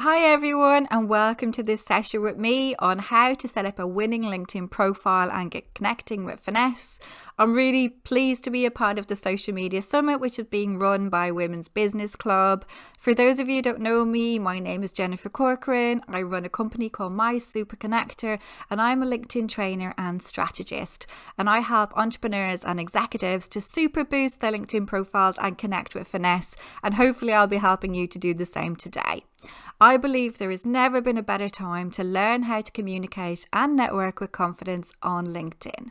Hi everyone, and welcome to this session with me on how to set up a winning LinkedIn profile and get connecting with finesse. I'm really pleased to be a part of the Social Media Summit, which is being run by Women's Business Club. For those of you who don't know me, my name is Jennifer Corcoran. I run a company called My Super Connector, and I'm a LinkedIn trainer and strategist. And I help entrepreneurs and executives to super boost their LinkedIn profiles and connect with finesse. And hopefully I'll be helping you to do the same today. I believe there has never been a better time to learn how to communicate and network with confidence on LinkedIn.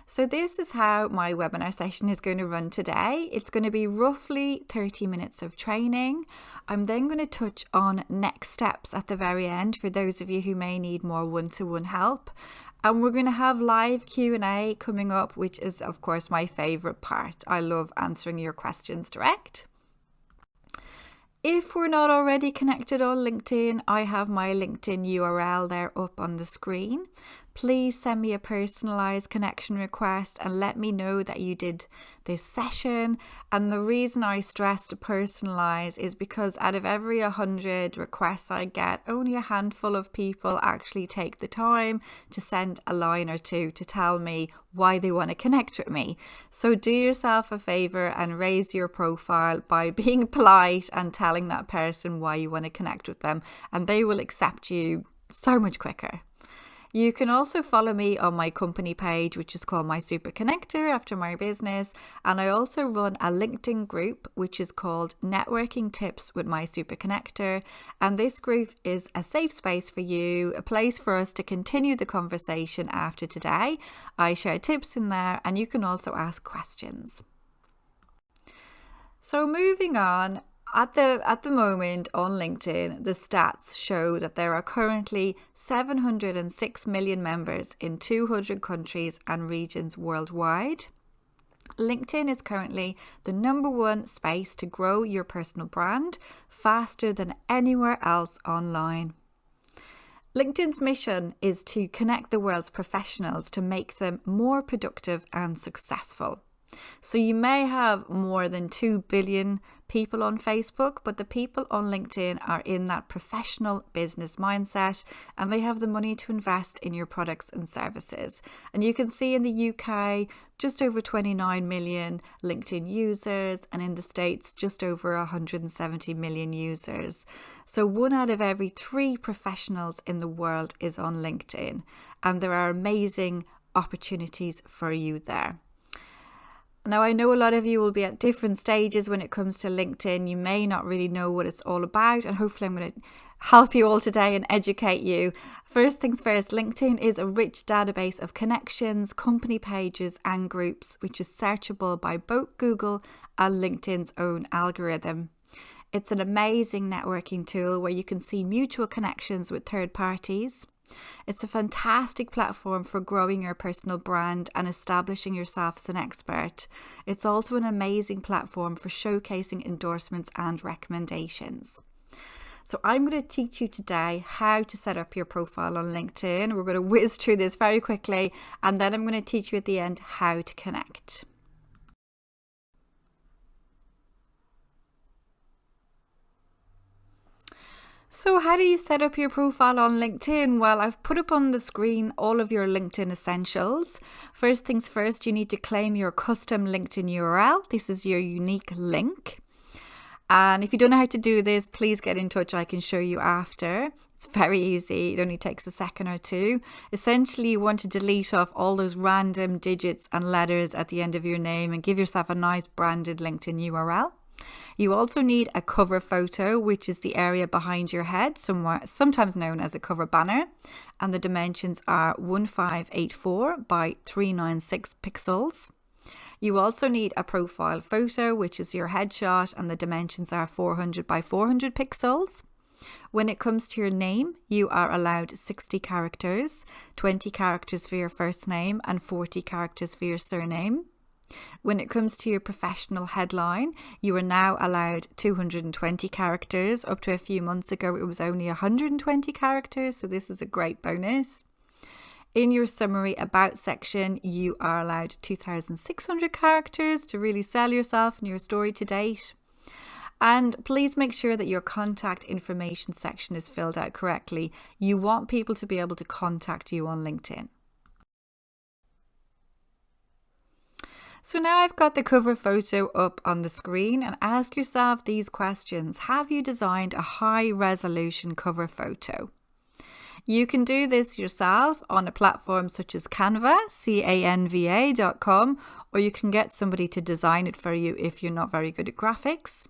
So this is how my webinar session is going to run today. It's going to be roughly 30 minutes of training. I'm then going to touch on next steps at the very end for those of you who may need more one-to-one help. And we're going to have live Q&A coming up, which is of course my favorite part. I love answering your questions direct. If we're not already connected on LinkedIn, I have my LinkedIn URL there up on the screen. Please send me a personalized connection request and let me know that you did this session. And the reason I stress to personalize is because out of every 100 requests I get, only a handful of people actually take the time to send a line or two to tell me why they want to connect with me. So do yourself a favor and raise your profile by being polite and telling that person why you want to connect with them, and they will accept you so much quicker. You can also follow me on my company page, which is called My Super Connector after my business. And I also run a LinkedIn group, which is called Networking Tips with My Super Connector. And this group is a safe space for you, a place for us to continue the conversation after today. I share tips in there and you can also ask questions. So moving on. At the moment on LinkedIn, the stats show that there are currently 706 million members in 200 countries and regions worldwide. LinkedIn is currently the #1 space to grow your personal brand faster than anywhere else online. LinkedIn's mission is to connect the world's professionals to make them more productive and successful. So you may have more than 2 billion people on Facebook, but the people on LinkedIn are in that professional business mindset and they have the money to invest in your products and services. And you can see in the UK, just over 29 million LinkedIn users, and in the States, just over 170 million users. So 1 out of every 3 professionals in the world is on LinkedIn, and there are amazing opportunities for you there. Now, I know a lot of you will be at different stages when it comes to LinkedIn. You may not really know what it's all about, and hopefully I'm going to help you all today and educate you. First things first, LinkedIn is a rich database of connections, company pages and groups, which is searchable by both Google and LinkedIn's own algorithm. It's an amazing networking tool where you can see mutual connections with third parties. It's a fantastic platform for growing your personal brand and establishing yourself as an expert. It's also an amazing platform for showcasing endorsements and recommendations. So I'm going to teach you today how to set up your profile on LinkedIn. We're going to whiz through this very quickly, and then I'm going to teach you at the end how to connect. So how do you set up your profile on LinkedIn? Well, I've put up on the screen all of your LinkedIn essentials. First things first, you need to claim your custom LinkedIn URL. This is your unique link. And if you don't know how to do this, please get in touch. I can show you after. It's very easy. It only takes a second or two. Essentially, you want to delete off all those random digits and letters at the end of your name and give yourself a nice branded LinkedIn URL. You also need a cover photo, which is the area behind your head, sometimes known as a cover banner, and the dimensions are 1584 by 396 pixels. You also need a profile photo, which is your headshot, and the dimensions are 400 by 400 pixels. When it comes to your name, you are allowed 60 characters, 20 characters for your first name and 40 characters for your surname. When it comes to your professional headline, you are now allowed 220 characters. Up to a few months ago, it was only 120 characters, so this is a great bonus. In your summary about section, you are allowed 2,600 characters to really sell yourself and your story to date. And please make sure that your contact information section is filled out correctly. You want people to be able to contact you on LinkedIn. So now I've got the cover photo up on the screen, and ask yourself these questions. Have you designed a high resolution cover photo? You can do this yourself on a platform such as Canva, canva.com, or you can get somebody to design it for you if you're not very good at graphics.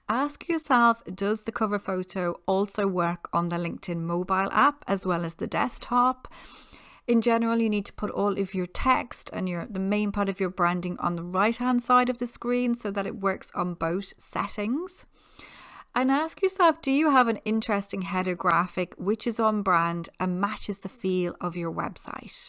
Ask yourself, does the cover photo also work on the LinkedIn mobile app as well as the desktop? In general, you need to put all of your text and the main part of your branding on the right-hand side of the screen so that it works on both settings. And ask yourself, do you have an interesting header graphic which is on brand and matches the feel of your website?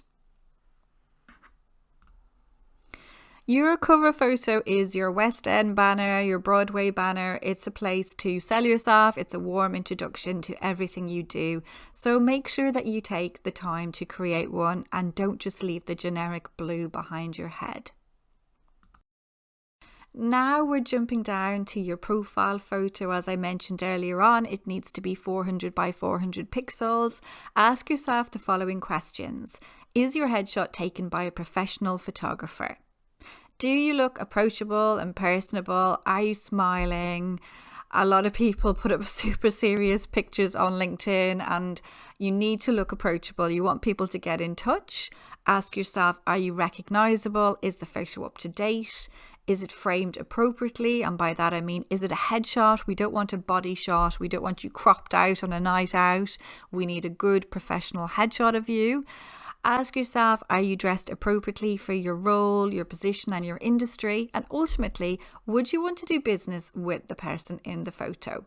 Your cover photo is your West End banner, your Broadway banner. It's a place to sell yourself. It's a warm introduction to everything you do. So make sure that you take the time to create one and don't just leave the generic blue behind your head. Now we're jumping down to your profile photo. As I mentioned earlier on, it needs to be 400 by 400 pixels. Ask yourself the following questions. Is your headshot taken by a professional photographer? Do you look approachable and personable? Are you smiling? A lot of people put up super serious pictures on LinkedIn, and you need to look approachable. You want people to get in touch. Ask yourself, are you recognizable? Is the photo up to date? Is it framed appropriately? And by that I mean, is it a headshot? We don't want a body shot. We don't want you cropped out on a night out. We need a good professional headshot of you. Ask yourself, are you dressed appropriately for your role, your position and your industry? And ultimately, would you want to do business with the person in the photo?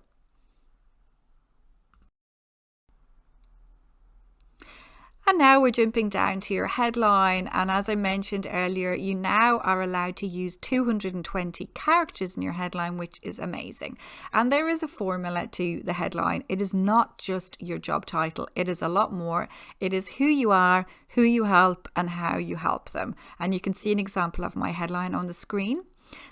And now we're jumping down to your headline. And as I mentioned earlier, you now are allowed to use 220 characters in your headline, which is amazing. And there is a formula to the headline. It is not just your job title. It is a lot more. It is who you are, who you help, and how you help them. And you can see an example of my headline on the screen.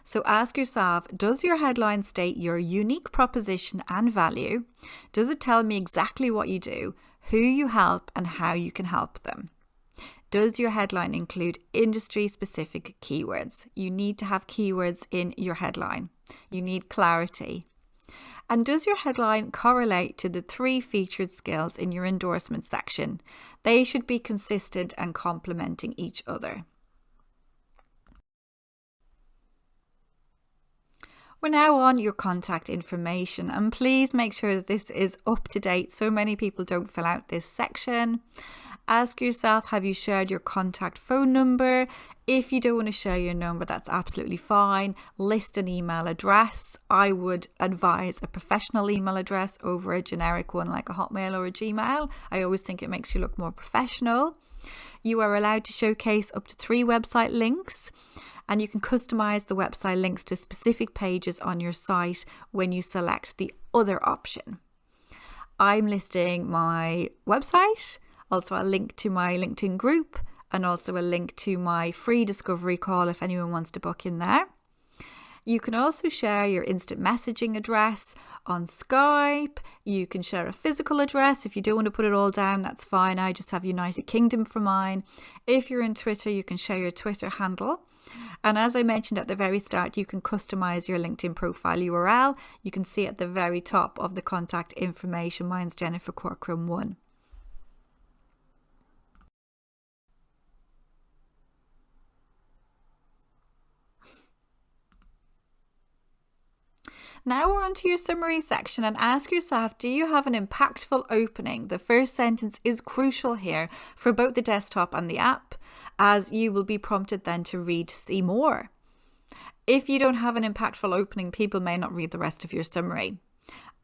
So ask yourself, does your headline state your unique proposition and value? Does it tell me exactly what you do, who you help, and how you can help them? Does your headline include industry-specific keywords? You need to have keywords in your headline. You need clarity. And does your headline correlate to the 3 featured skills in your endorsement section? They should be consistent and complementing each other. We're now on your contact information, and please make sure that this is up to date. So many people don't fill out this section. Ask yourself, have you shared your contact phone number? If you don't want to share your number, that's absolutely fine. List an email address. I would advise a professional email address over a generic one like a Hotmail or a Gmail. I always think it makes you look more professional. You are allowed to showcase up to 3 website links. And you can customize the website links to specific pages on your site when you select the other option. I'm listing my website, also a link to my LinkedIn group, and also a link to my free discovery call if anyone wants to book in there. You can also share your instant messaging address on Skype. You can share a physical address. If you don't want to put it all down, that's fine. I just have United Kingdom for mine. If you're in Twitter, you can share your Twitter handle. And as I mentioned at the very start, you can customize your LinkedIn profile URL. You can see at the very top of the contact information. Mine's Jennifer Corcoran 1. Now we're on to your summary section, and ask yourself, do you have an impactful opening? The first sentence is crucial here for both the desktop and the app, as you will be prompted then to read to see more. If you don't have an impactful opening, people may not read the rest of your summary.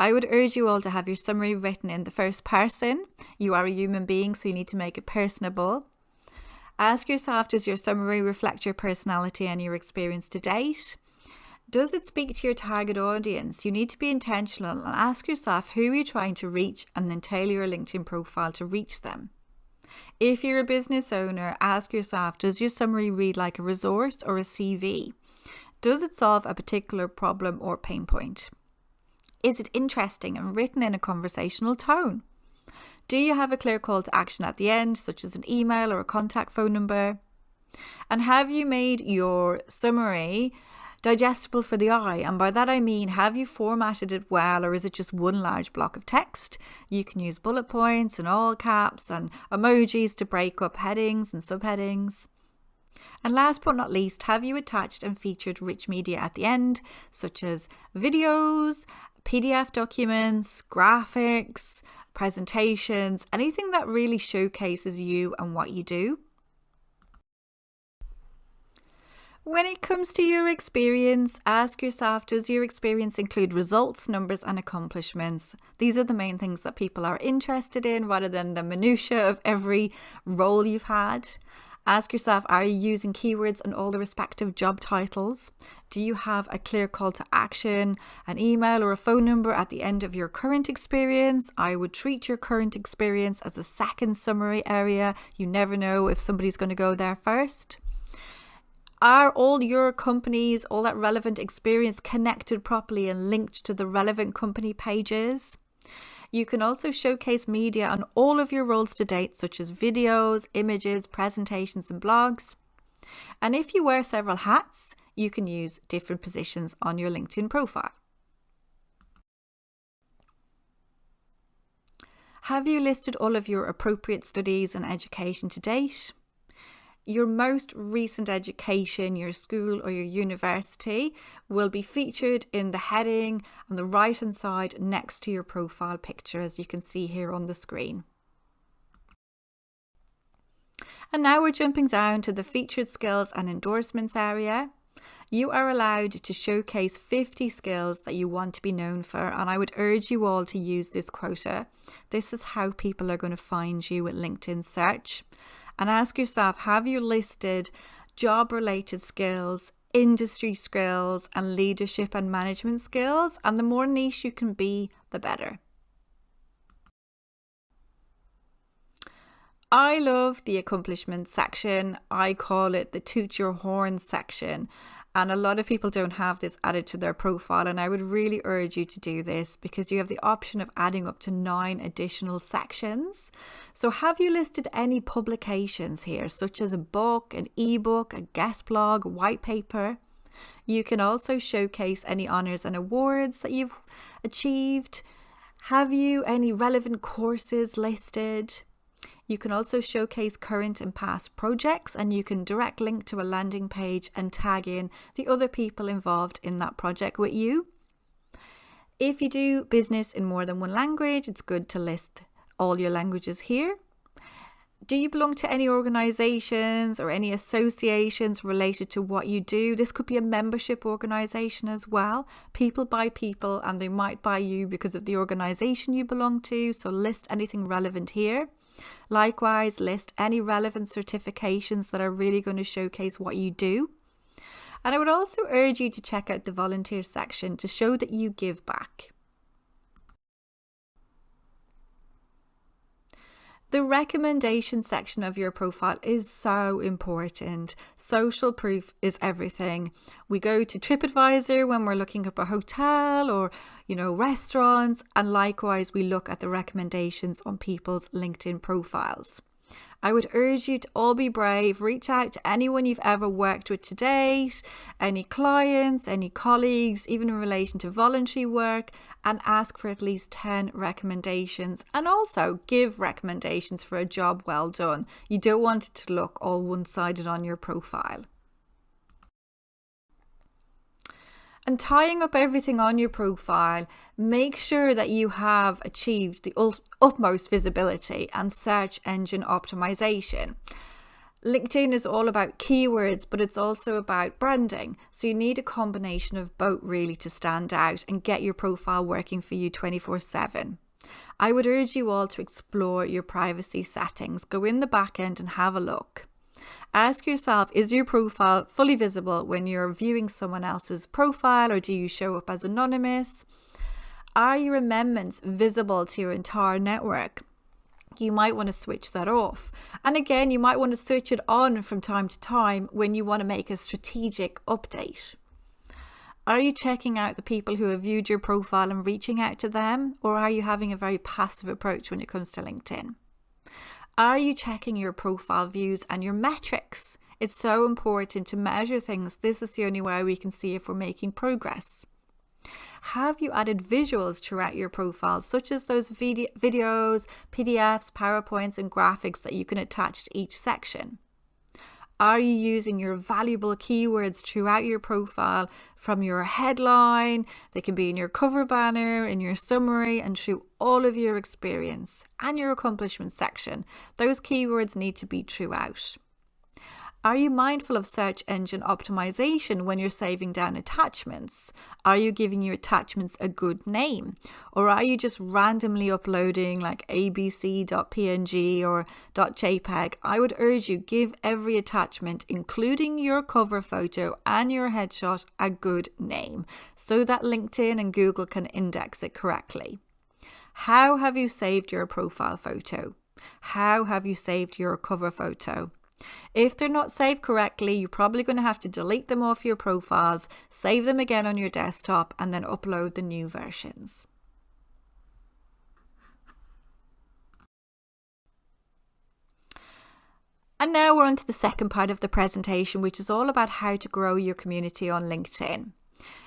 I would urge you all to have your summary written in the first person. You are a human being, so you need to make it personable. Ask yourself, does your summary reflect your personality and your experience to date? Does it speak to your target audience? You need to be intentional and ask yourself who you're trying to reach, and then tailor your LinkedIn profile to reach them. If you're a business owner, ask yourself, does your summary read like a resource or a CV? Does it solve a particular problem or pain point? Is it interesting and written in a conversational tone? Do you have a clear call to action at the end, such as an email or a contact phone number? And have you made your summary digestible for the eye? And by that I mean, have you formatted it well, or is it just one large block of text? You can use bullet points and all caps and emojis to break up headings and subheadings. And last but not least, have you attached and featured rich media at the end, such as videos, PDF documents, graphics, presentations, anything that really showcases you and what you do? When it comes to your experience, ask yourself, does your experience include results, numbers, and accomplishments? These are the main things that people are interested in, rather than the minutiae of every role you've had. Ask yourself, are you using keywords on all the respective job titles? Do you have a clear call to action, an email or a phone number at the end of your current experience? I would treat your current experience as a second summary area. You never know if somebody's going to go there first. Are all your companies, all that relevant experience connected properly and linked to the relevant company pages? You can also showcase media on all of your roles to date, such as videos, images, presentations, and blogs. And if you wear several hats, you can use different positions on your LinkedIn profile. Have you listed all of your appropriate studies and education to date? Your most recent education, your school or your university, will be featured in the heading on the right hand side next to your profile picture, as you can see here on the screen. And now we're jumping down to the featured skills and endorsements area. You are allowed to showcase 50 skills that you want to be known for, and I would urge you all to use this quota. This is how people are going to find you with LinkedIn search. And ask yourself, have you listed job-related skills, industry skills, and leadership and management skills? And the more niche you can be, the better. I love the accomplishments section. I call it the toot your horn section. And a lot of people don't have this added to their profile, and I would really urge you to do this because you have the option of adding up to 9 additional sections. So have you listed any publications here, such as a book, an ebook, a guest blog, a white paper? You can also showcase any honours and awards that you've achieved. Have you any relevant courses listed? You can also showcase current and past projects, and you can direct link to a landing page and tag in the other people involved in that project with you. If you do business in more than one language, it's good to list all your languages here. Do you belong to any organizations or any associations related to what you do? This could be a membership organization as well. People buy people, and they might buy you because of the organization you belong to. So list anything relevant here. Likewise, list any relevant certifications that are really going to showcase what you do. And I would also urge you to check out the volunteer section to show that you give back. The recommendation section of your profile is so important. Social proof is everything. We go to TripAdvisor when we're looking up a hotel or, restaurants, and likewise we look at the recommendations on people's LinkedIn profiles. I would urge you to all be brave. Reach out to anyone you've ever worked with to date, any clients, any colleagues, even in relation to voluntary work, and ask for at least 10 recommendations, and also give recommendations for a job well done. You don't want it to look all one-sided on your profile. And tying up everything on your profile, make sure that you have achieved the utmost visibility and search engine optimization. LinkedIn is all about keywords, but it's also about branding. So you need a combination of both really to stand out and get your profile working for you 24/7. I would urge you all to explore your privacy settings. Go in the back end and have a look. Ask yourself, is your profile fully visible when you're viewing someone else's profile, or do you show up as anonymous? Are your amendments visible to your entire network? You might want to switch that off. And again, you might want to switch it on from time to time when you want to make a strategic update. Are you checking out the people who have viewed your profile and reaching out to them? Or are you having a very passive approach when it comes to LinkedIn? Are you checking your profile views and your metrics? It's so important to measure things. This is the only way we can see if we're making progress. Have you added visuals throughout your profile, such as those videos, PDFs, PowerPoints, and graphics that you can attach to each section? Are you using your valuable keywords throughout your profile, from your headline? They can be in your cover banner, in your summary, and through all of your experience and your accomplishments section. Those keywords need to be throughout. Are you mindful of search engine optimization when you're saving down attachments? Are you giving your attachments a good name? Or are you just randomly uploading like abc.png or .jpeg? I would urge you, give every attachment, including your cover photo and your headshot, a good name so that LinkedIn and Google can index it correctly. How have you saved your profile photo? How have you saved your cover photo? If they're not saved correctly, you're probably going to have to delete them off your profiles, save them again on your desktop, and then upload the new versions. And now we're on to the second part of the presentation, which is all about how to grow your community on LinkedIn.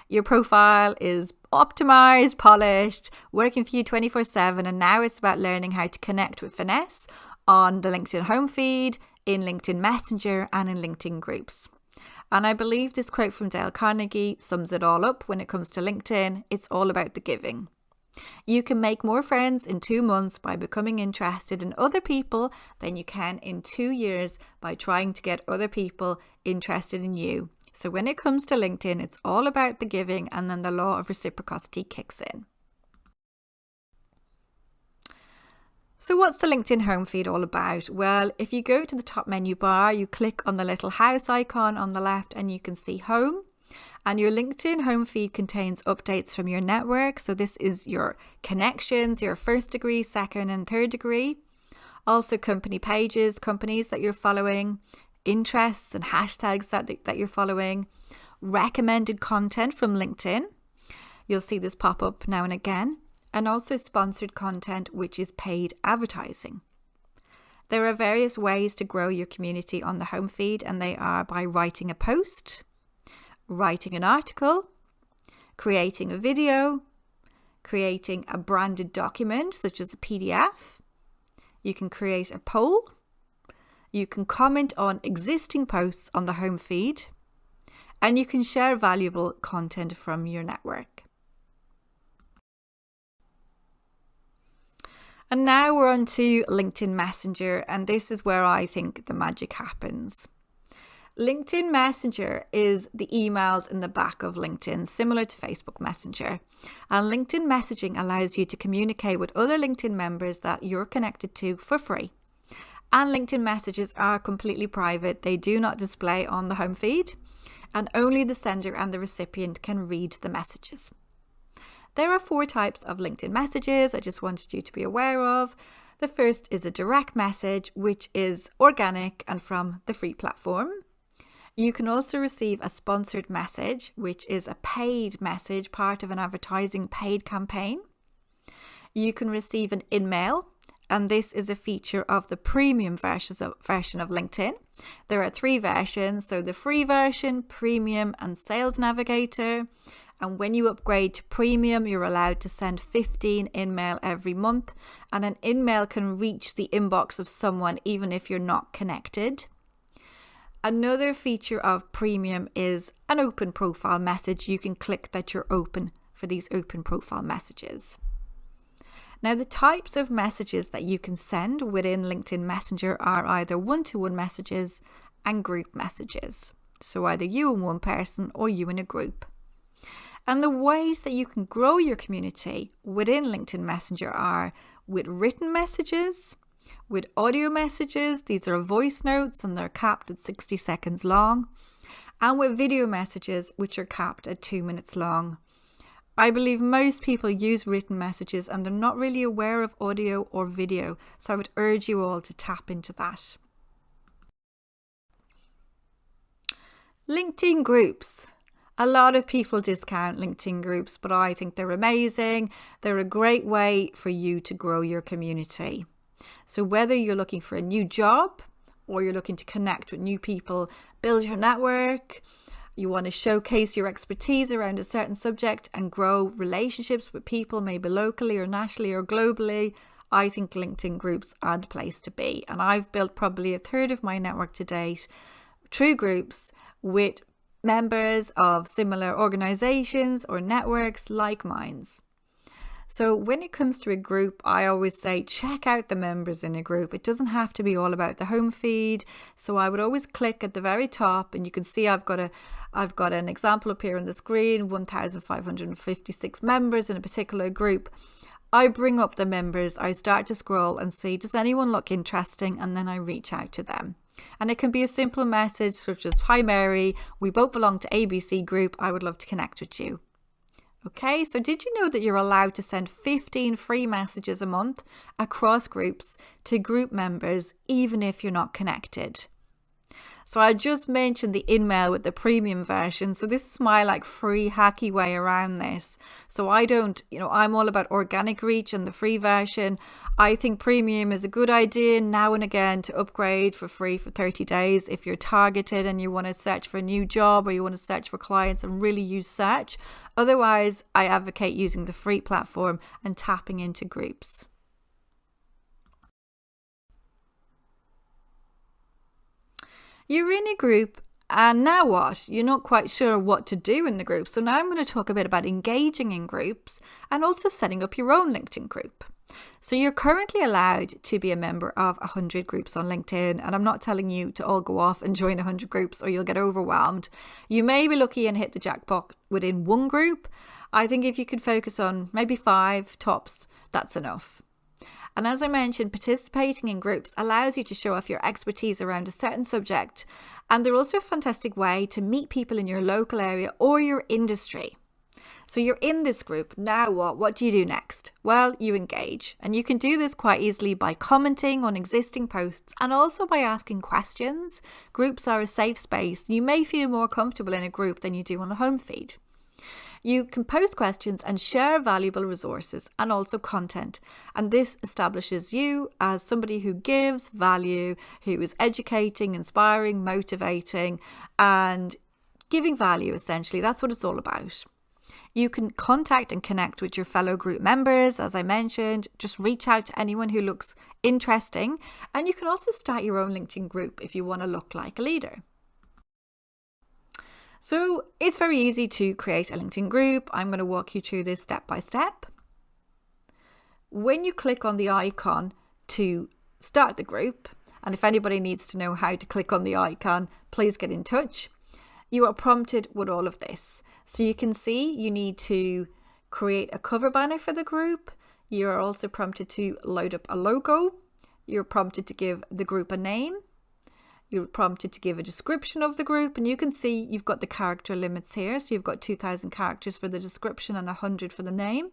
Your profile is optimized, polished, working for you 24/7, and now it's about learning how to connect with finesse on the LinkedIn home feed, in LinkedIn Messenger, and in LinkedIn groups. And I believe this quote from Dale Carnegie sums it all up when it comes to LinkedIn. It's all about the giving. You can make more friends in 2 months by becoming interested in other people than you can in 2 years by trying to get other people interested in you. So when it comes to LinkedIn, it's all about the giving, and then the law of reciprocity kicks in. So what's the LinkedIn home feed all about? Well, if you go to the top menu bar, you click on the little house icon on the left and you can see home. And your LinkedIn home feed contains updates from your network. So this is your connections, your first degree, second and third degree. Also company pages, companies that you're following, interests and hashtags that you're following, recommended content from LinkedIn. You'll see this pop up now and again. And also sponsored content, which is paid advertising. There are various ways to grow your community on the home feed, and they are by writing a post, writing an article, creating a video, creating a branded document such as a PDF. You can create a poll. You can comment on existing posts on the home feed, and you can share valuable content from your network. And now we're on to LinkedIn Messenger, and this is where I think the magic happens. LinkedIn Messenger is the emails in the back of LinkedIn, similar to Facebook Messenger. And LinkedIn messaging allows you to communicate with other LinkedIn members that you're connected to for free. And LinkedIn messages are completely private. They do not display on the home feed, and only the sender and the recipient can read the messages. There are 4 types of LinkedIn messages I just wanted you to be aware of. The first is a direct message, which is organic and from the free platform. You can also receive a sponsored message, which is a paid message, part of an advertising paid campaign. You can receive an in-mail, and this is a feature of the premium version of LinkedIn. There are 3 versions, so the free version, premium, and sales navigator. And when you upgrade to premium, you're allowed to send 15 in-mail every month. And an in-mail can reach the inbox of someone even if you're not connected. Another feature of premium is an open profile message. You can click that you're open for these open profile messages. Now, the types of messages that you can send within LinkedIn Messenger are either one-to-one messages and group messages. So either you and one person or you and a group. And the ways that you can grow your community within LinkedIn Messenger are with written messages, with audio messages. These are voice notes and they're capped at 60 seconds long. And with video messages, which are capped at 2 minutes long. I believe most people use written messages and they're not really aware of audio or video. So I would urge you all to tap into that. LinkedIn groups. A lot of people discount LinkedIn groups, but I think they're amazing. They're a great way for you to grow your community. So whether you're looking for a new job or you're looking to connect with new people, build your network, you want to showcase your expertise around a certain subject and grow relationships with people, maybe locally or nationally or globally, I think LinkedIn groups are the place to be. And I've built probably a third of my network to date through groups with members of similar organizations or networks like mine. So when it comes to a group, I always say check out the members in a group. It doesn't have to be all about the home feed. So I would always click at the very top, and you can see I've got an example up here on the screen, 1,556 members in a particular group. I bring up the members, I start to scroll and see, does anyone look interesting? And then I reach out to them. And it can be a simple message such as, hi Mary, we both belong to ABC group. I would love to connect with you. Okay, so did you know that you're allowed to send 15 free messages a month across groups to group members, even if you're not connected? So I just mentioned the email with the premium version. So this is my free hacky way around this. So I'm all about organic reach and the free version. I think premium is a good idea now and again to upgrade for free for 30 days if you're targeted and you want to search for a new job or you want to search for clients and really use search. Otherwise, I advocate using the free platform and tapping into groups. You're in a group and now what? You're not quite sure what to do in the group. So now I'm going to talk a bit about engaging in groups and also setting up your own LinkedIn group. So you're currently allowed to be a member of 100 groups on LinkedIn. And I'm not telling you to all go off and join 100 groups or you'll get overwhelmed. You may be lucky and hit the jackpot within one group. I think if you could focus on maybe 5 tops, that's enough. And as I mentioned, participating in groups allows you to show off your expertise around a certain subject. And they're also a fantastic way to meet people in your local area or your industry. So you're in this group. Now what? What do you do next? Well, you engage. And you can do this quite easily by commenting on existing posts and also by asking questions. Groups are a safe space. You may feel more comfortable in a group than you do on the home feed. You can post questions and share valuable resources and also content. And this establishes you as somebody who gives value, who is educating, inspiring, motivating, and giving value, essentially. That's what it's all about. You can contact and connect with your fellow group members, as I mentioned. Just reach out to anyone who looks interesting. And you can also start your own LinkedIn group if you want to look like a leader. So it's very easy to create a LinkedIn group. I'm going to walk you through this step by step. When you click on the icon to start the group, and if anybody needs to know how to click on the icon, please get in touch. You are prompted with all of this. So you can see you need to create a cover banner for the group. You're also prompted to load up a logo. You're prompted to give the group a name. You're prompted to give a description of the group, and you can see you've got the character limits here. So you've got 2,000 characters for the description and 100 for the name.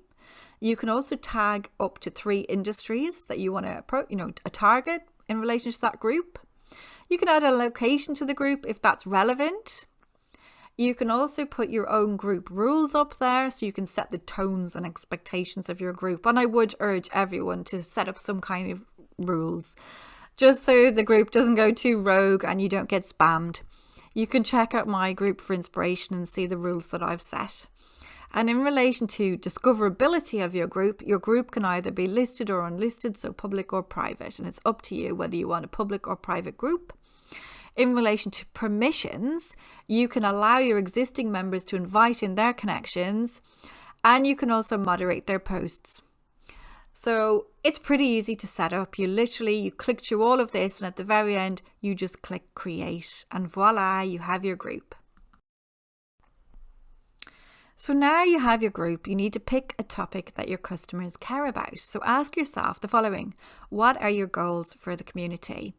You can also tag up to 3 industries that you want to, a target in relation to that group. You can add a location to the group if that's relevant. You can also put your own group rules up there so you can set the tones and expectations of your group. And I would urge everyone to set up some kind of rules, just so the group doesn't go too rogue and you don't get spammed. You can check out my group for inspiration and see the rules that I've set. And in relation to discoverability of your group can either be listed or unlisted, so public or private, and it's up to you whether you want a public or private group. In relation to permissions, you can allow your existing members to invite in their connections, and you can also moderate their posts. So it's pretty easy to set up. You click through all of this, and at the very end, you just click create, and voila, you have your group. So now you have your group, you need to pick a topic that your customers care about. So ask yourself the following: what are your goals for the community?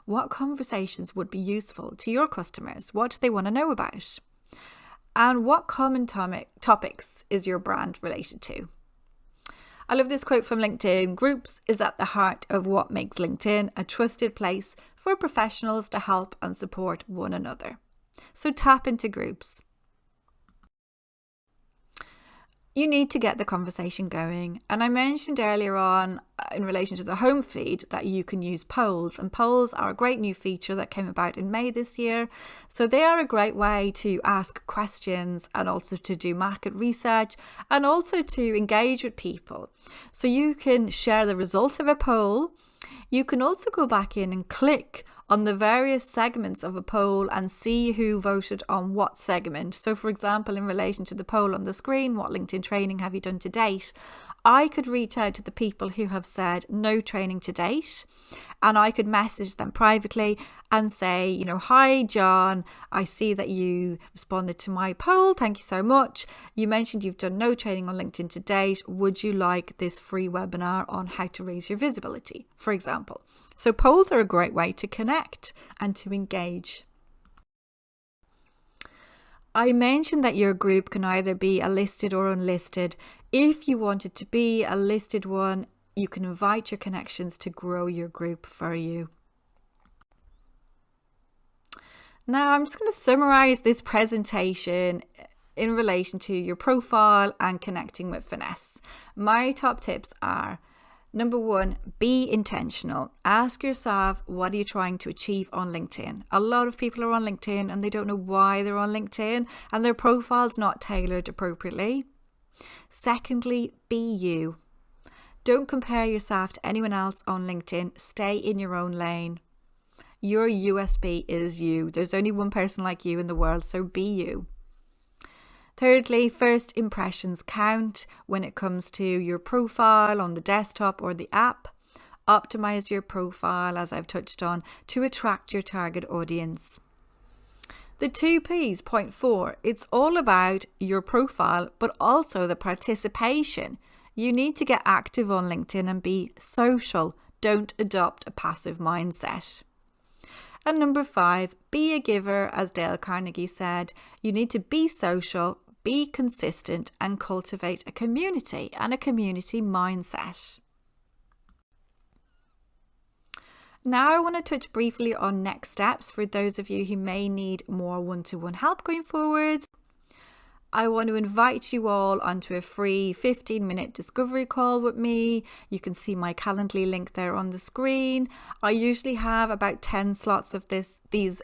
What conversations would be useful to your customers? What do they want to know about? And what common topics is your brand related to? I love this quote from LinkedIn: groups is at the heart of what makes LinkedIn a trusted place for professionals to help and support one another. So tap into groups. You need to get the conversation going. And I mentioned earlier on in relation to the home feed that you can use polls, and polls are a great new feature that came about in May this year. So they are a great way to ask questions and also to do market research and also to engage with people. So you can share the results of a poll. You can also go back in and click on the various segments of a poll and see who voted on what segment. So for example, in relation to the poll on the screen, what LinkedIn training have you done to date? I could reach out to the people who have said no training to date, and I could message them privately and say, hi John, I see that you responded to my poll. Thank you so much. You mentioned you've done no training on LinkedIn to date. Would you like this free webinar on how to raise your visibility, for example? So polls are a great way to connect and to engage. I mentioned that your group can either be a listed or unlisted. If you want it to be a listed one, you can invite your connections to grow your group for you. Now, I'm just going to summarize this presentation in relation to your profile and connecting with finesse. My top tips are: number 1, be intentional. Ask yourself, what are you trying to achieve on LinkedIn? A lot of people are on LinkedIn and they don't know why they're on LinkedIn, and their profile's not tailored appropriately. Secondly, be you. Don't compare yourself to anyone else on LinkedIn. Stay in your own lane. Your USP is you. There's only one person like you in the world, so be you. Thirdly, first impressions count when it comes to your profile on the desktop or the app. Optimize your profile, as I've touched on, to attract your target audience. The 2 P's, point 4, it's all about your profile, but also the participation. You need to get active on LinkedIn and be social. Don't adopt a passive mindset. And number 5, be a giver, as Dale Carnegie said. You need to be social, be consistent, and cultivate a community and a community mindset. Now I want to touch briefly on next steps for those of you who may need more one-to-one help going forward. I want to invite you all onto a free 15-minute discovery call with me. You can see my Calendly link there on the screen. I usually have about 10 slots of these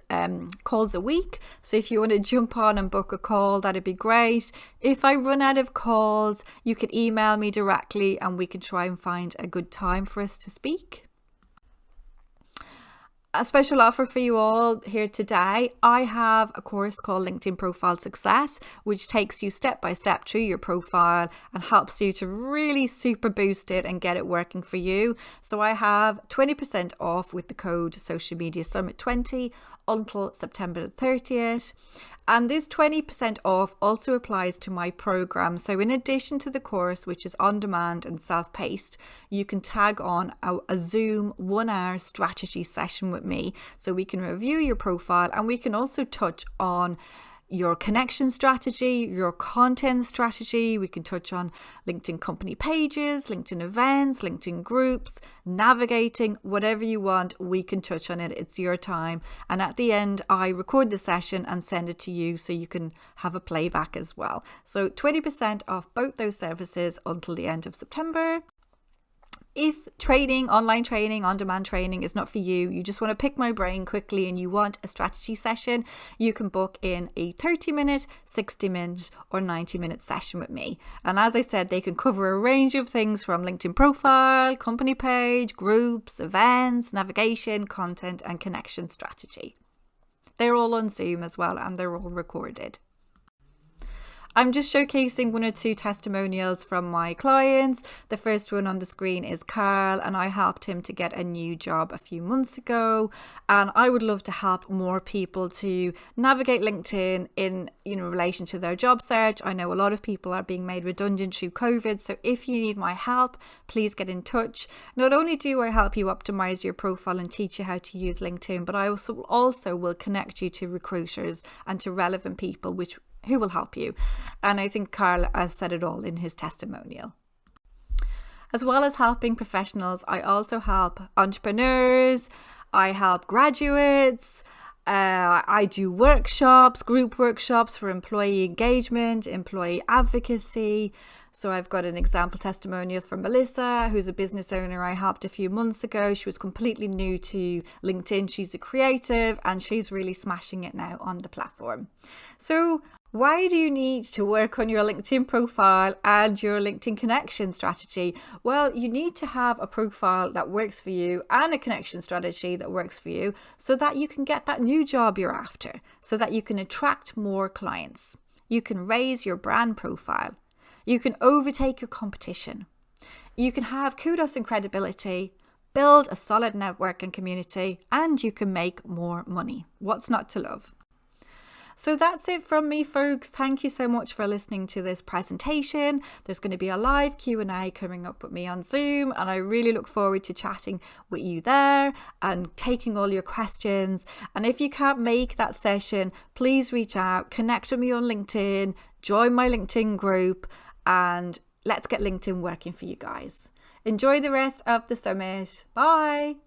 calls a week. So if you want to jump on and book a call, that'd be great. If I run out of calls, you can email me directly and we can try and find a good time for us to speak. A special offer for you all here today. I have a course called LinkedIn Profile Success, which takes you step by step through your profile and helps you to really super boost it and get it working for you. So I have 20% off with the code Social Media Summit 20 until September the 30th. And this 20% off also applies to my program. So in addition to the course, which is on demand and self-paced, you can tag on a Zoom 1-hour strategy session with me. So we can review your profile and we can also touch on your connection strategy, your content strategy. We can touch on LinkedIn company pages, LinkedIn events, LinkedIn groups, navigating, whatever you want, we can touch on it. It's your time. And at the end, I record the session and send it to you so you can have a playback as well. So 20% off both those services until the end of September. If training, online training, on-demand training is not for you, you just want to pick my brain quickly and you want a strategy session, you can book in a 30-minute, 60-minute or 90-minute session with me. And as I said, they can cover a range of things from LinkedIn profile, company page, groups, events, navigation, content and connection strategy. They're all on Zoom as well and they're all recorded. I'm just showcasing 1 or 2 testimonials from my clients. The first one on the screen is Carl, and I helped him to get a new job a few months ago. And I would love to help more people to navigate LinkedIn in relation to their job search. I know a lot of people are being made redundant through COVID. So if you need my help, please get in touch. Not only do I help you optimize your profile and teach you how to use LinkedIn, but I also will connect you to recruiters and to relevant people who will help you. And I think Carl has said it all in his testimonial. As well as helping professionals, I also help entrepreneurs, I help graduates, I do workshops, group workshops for employee engagement, employee advocacy. So I've got an example testimonial from Melissa, who's a business owner I helped a few months ago. She was completely new to LinkedIn. She's a creative and she's really smashing it now on the platform. So why do you need to work on your LinkedIn profile and your LinkedIn connection strategy? Well, you need to have a profile that works for you and a connection strategy that works for you so that you can get that new job you're after, so that you can attract more clients. You can raise your brand profile. You can overtake your competition. You can have kudos and credibility, build a solid network and community, and you can make more money. What's not to love? So that's it from me, folks. Thank you so much for listening to this presentation. There's going to be a live Q&A coming up with me on Zoom, and I really look forward to chatting with you there and taking all your questions. And if you can't make that session, please reach out, connect with me on LinkedIn, join my LinkedIn group, and let's get LinkedIn working for you guys. Enjoy the rest of the summit. Bye.